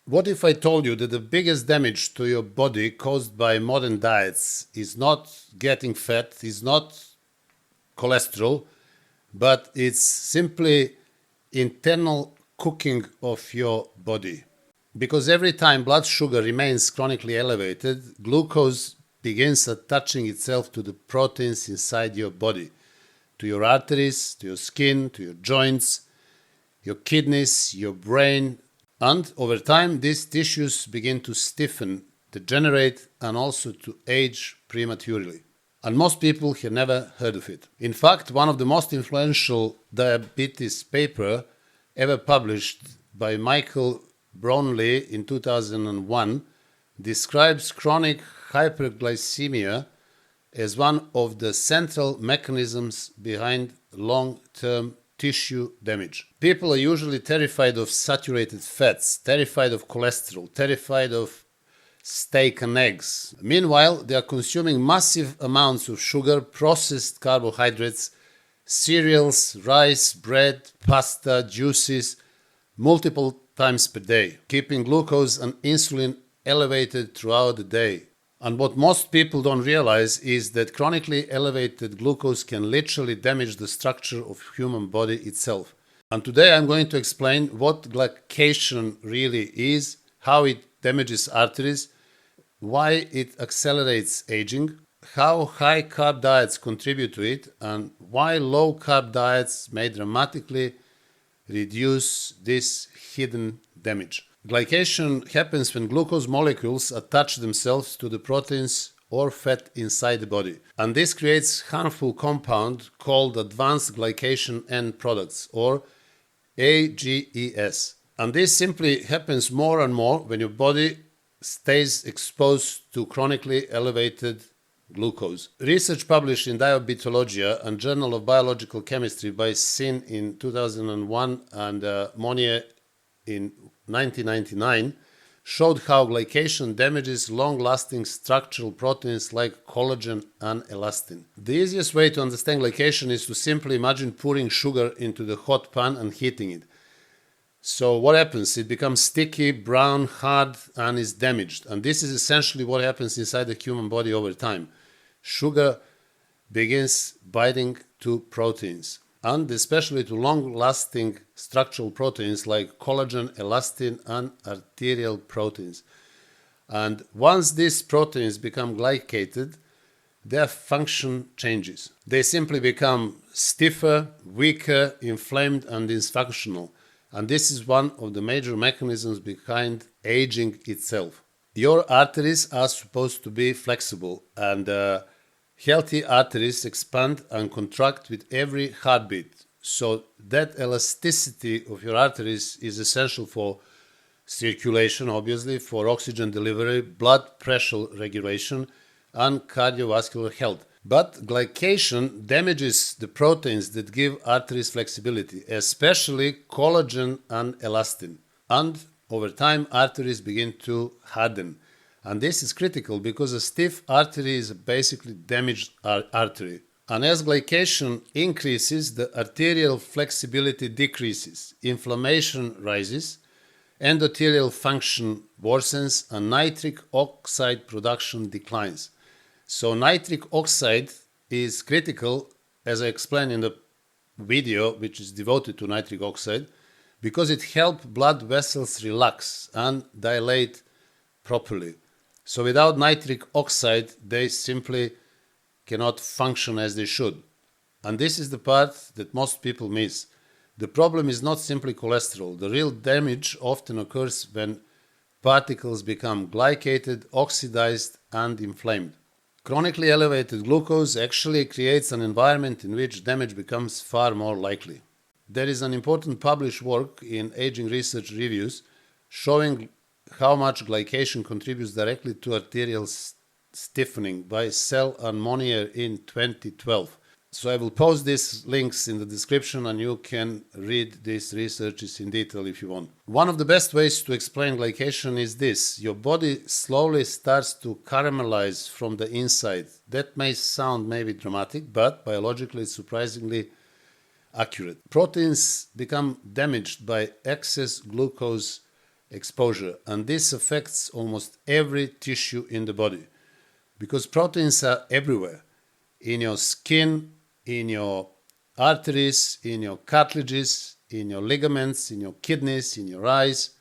What if I told you that the biggest damage to your body caused by modern diets is not getting fat, is not cholesterol, but it's simply internal cooking of your body? Because every time blood sugar remains chronically elevated, glucose begins attaching itself to the proteins inside your body, to your arteries, to your skin, to your joints, your kidneys, your brain, and over time these tissues begin to stiffen, degenerate, and also to age prematurely. And most people have never heard of it. In fact, one of the most influential diabetes papers ever published by Michael Brownlee in 2001 describes chronic hyperglycemia as one of the central mechanisms behind long-term tissue damage. People are usually terrified of saturated fats, terrified of cholesterol, terrified of steak and eggs. Meanwhile, they are consuming massive amounts of sugar, processed carbohydrates, cereals, rice, bread, pasta, juices, multiple times per day, keeping glucose and insulin elevated throughout the day. And what most people don't realize is that chronically elevated glucose can literally damage the structure of human body itself. And today I'm going to explain what glycation really is, how it damages arteries, why it accelerates aging, how high-carb diets contribute to it, and why low-carb diets may dramatically reduce this hidden damage. Glycation happens when glucose molecules attach themselves to the proteins or fat inside the body. And this creates harmful compound called advanced glycation end products, or AGEs. And this simply happens more and more when your body stays exposed to chronically elevated glucose. Research published in Diabetic and Journal of Biological Chemistry by Sin in 2001 and Monnier in 1999 showed how glycation damages long-lasting structural proteins like collagen and elastin. The easiest way to understand glycation is to simply imagine pouring sugar into the hot pan and heating it. So what happens? It becomes sticky, brown, hard, and is damaged. And this is essentially what happens inside the human body over time. Sugar begins binding to proteins, and especially to long-lasting structural proteins like collagen, elastin, and arterial proteins. And once these proteins become glycated, their function changes. They simply become stiffer, weaker, inflamed, and dysfunctional. And this is one of the major mechanisms behind aging itself. Your arteries are supposed to be flexible, and healthy arteries expand and contract with every heartbeat. So that elasticity of your arteries is essential for circulation, obviously, for oxygen delivery, blood pressure regulation, and cardiovascular health. But glycation damages the proteins that give arteries flexibility, especially collagen and elastin. And over time, arteries begin to harden. And this is critical because a stiff artery is a basically damaged artery. And as glycation increases, the arterial flexibility decreases, inflammation rises, endothelial function worsens, and nitric oxide production declines. So nitric oxide is critical, as I explained in the video, which is devoted to nitric oxide, because it helps blood vessels relax and dilate properly. So without nitric oxide, they simply cannot function as they should. And this is the part that most people miss. The problem is not simply cholesterol. The real damage often occurs when particles become glycated, oxidized, and inflamed. Chronically elevated glucose actually creates an environment in which damage becomes far more likely. There is an important published work in Aging Research Reviews showing how much glycation contributes directly to arterial stiffening by Sell and Monnier in 2012. So I will post these links in the description and you can read these researches in detail if you want. One of the best ways to explain glycation is this. Your body slowly starts to caramelize from the inside. That may sound maybe dramatic, but biologically it's surprisingly accurate. Proteins become damaged by excess glucose exposure, and this affects almost every tissue in the body because proteins are everywhere, in your skin, in your arteries, in your cartilages, in your ligaments, in your kidneys, in your eyes,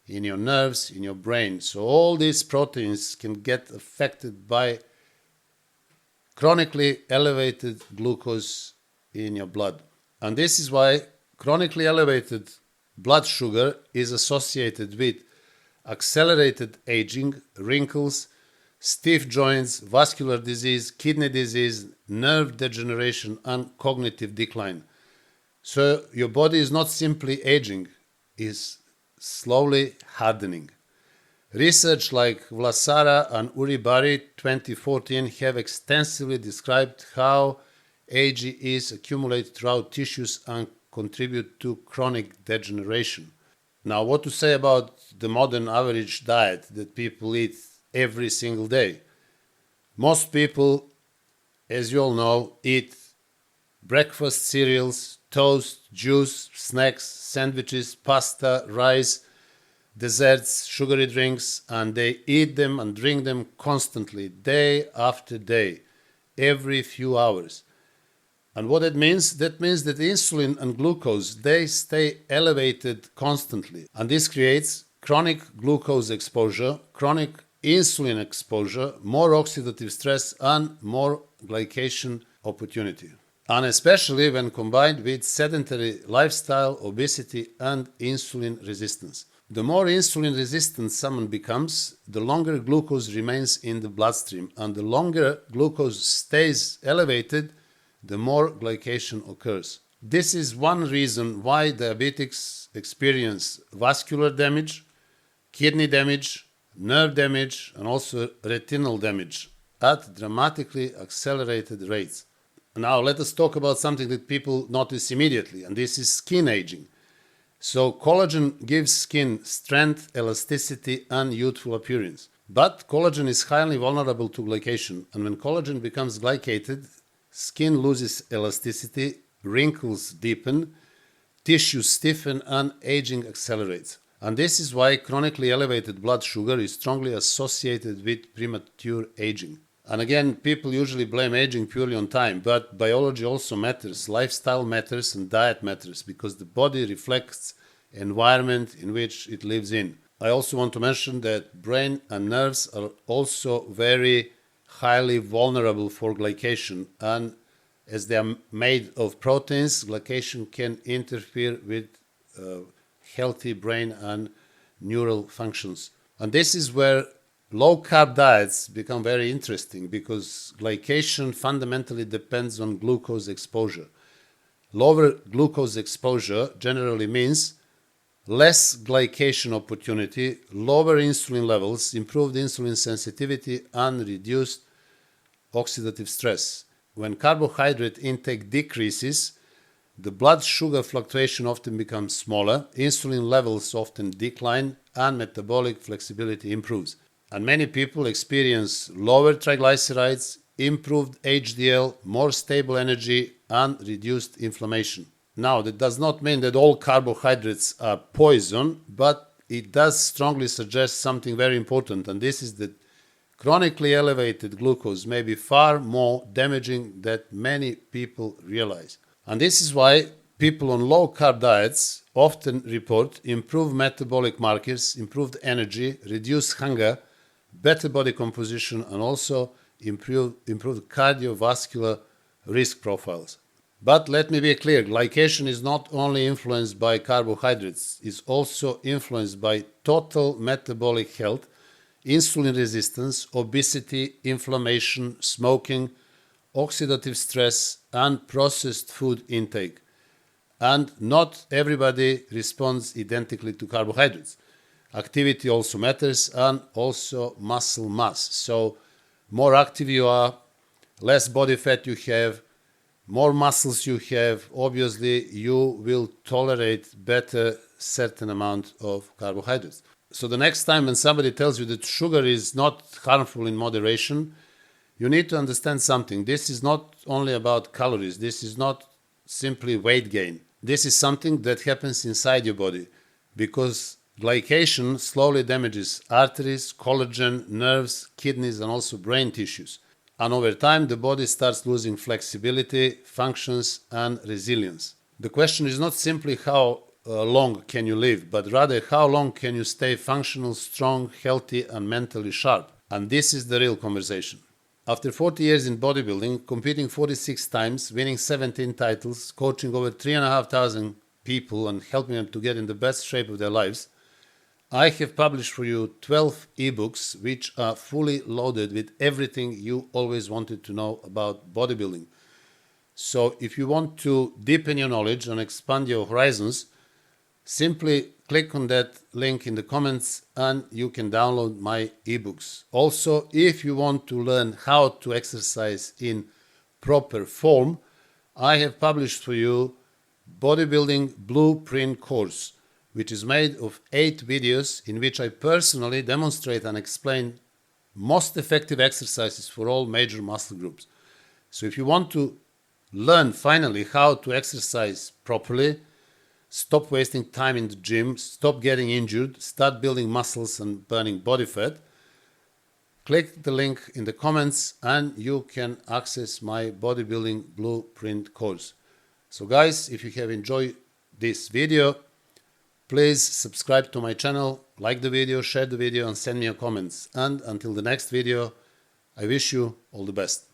in your nerves, in your brain. So all these proteins can get affected by chronically elevated glucose in your blood. And this is why chronically elevated blood sugar is associated with accelerated aging, wrinkles, stiff joints, vascular disease, kidney disease, nerve degeneration, and cognitive decline. So your body is not simply aging, it's slowly hardening. Research like Vlasara and Uribari 2014 have extensively described how AGEs accumulate throughout tissues and contribute to chronic degeneration. Now, what to say about the modern average diet that people eat every single day? Most people, as you all know, eat breakfast cereals, toast, juice, snacks, sandwiches, pasta, rice, desserts, sugary drinks, and they eat them and drink them constantly, day after day, every few hours. And what that means? That means that insulin and glucose, they stay elevated constantly. And this creates chronic glucose exposure, chronic insulin exposure, more oxidative stress, and more glycation opportunity. And especially when combined with sedentary lifestyle, obesity, and insulin resistance. The more insulin resistant someone becomes, the longer glucose remains in the bloodstream, and the longer glucose stays elevated, the more glycation occurs. This is one reason why diabetics experience vascular damage, kidney damage, nerve damage, and also retinal damage at dramatically accelerated rates. Now let us talk about something that people notice immediately, and this is skin aging. So collagen gives skin strength, elasticity, and youthful appearance. But collagen is highly vulnerable to glycation, and when collagen becomes glycated, skin loses elasticity, wrinkles deepen, tissues stiffen, and aging accelerates. And this is why chronically elevated blood sugar is strongly associated with premature aging. And again, people usually blame aging purely on time, but biology also matters, lifestyle matters, and diet matters, because the body reflects environment in which it lives in. I also want to mention that brain and nerves are also very highly vulnerable for glycation, and as they are made of proteins, glycation can interfere with healthy brain and neural functions. And this is where low-carb diets become very interesting, because glycation fundamentally depends on glucose exposure. Lower glucose exposure generally means less glycation opportunity, lower insulin levels, improved insulin sensitivity, and reduced oxidative stress. When carbohydrate intake decreases, the blood sugar fluctuation often becomes smaller, insulin levels often decline, and metabolic flexibility improves. And many people experience lower triglycerides, improved HDL, more stable energy, and reduced inflammation. Now, that does not mean that all carbohydrates are poison, but it does strongly suggest something very important, and this is that chronically elevated glucose may be far more damaging than many people realize. And this is why people on low-carb diets often report improved metabolic markers, improved energy, reduced hunger, better body composition, and also improved cardiovascular risk profiles. But let me be clear, glycation is not only influenced by carbohydrates, it's also influenced by total metabolic health, insulin resistance, obesity, inflammation, smoking, oxidative stress, and processed food intake. And not everybody responds identically to carbohydrates. Activity also matters, and also muscle mass. So more active you are, less body fat you have, more muscles you have, obviously you will tolerate better certain amount of carbohydrates. So the next time when somebody tells you that sugar is not harmful in moderation, you need to understand something. This is not only about calories. This is not simply weight gain. This is something that happens inside your body, because Glycation slowly damages arteries, collagen, nerves, kidneys, and also brain tissues. And over time, the body starts losing flexibility, functions, and resilience. The question is not simply how long can you live, but rather how long can you stay functional, strong, healthy, and mentally sharp. And this is the real conversation. After 40 years in bodybuilding, competing 46 times, winning 17 titles, coaching over 3,500 people and helping them to get in the best shape of their lives, I have published for you 12 ebooks which are fully loaded with everything you always wanted to know about bodybuilding. So if you want to deepen your knowledge and expand your horizons, simply click on that link in the comments and you can download my ebooks. Also, if you want to learn how to exercise in proper form, I have published for you Bodybuilding Blueprint course, which is made of 8 videos in which I personally demonstrate and explain most effective exercises for all major muscle groups. So if you want to learn finally how to exercise properly, stop wasting time in the gym, stop getting injured, start building muscles and burning body fat, click the link in the comments and you can access my Bodybuilding Blueprint course. So guys, if you have enjoyed this video, please subscribe to my channel, like the video, share the video, and send me your comments. And until the next video, I wish you all the best.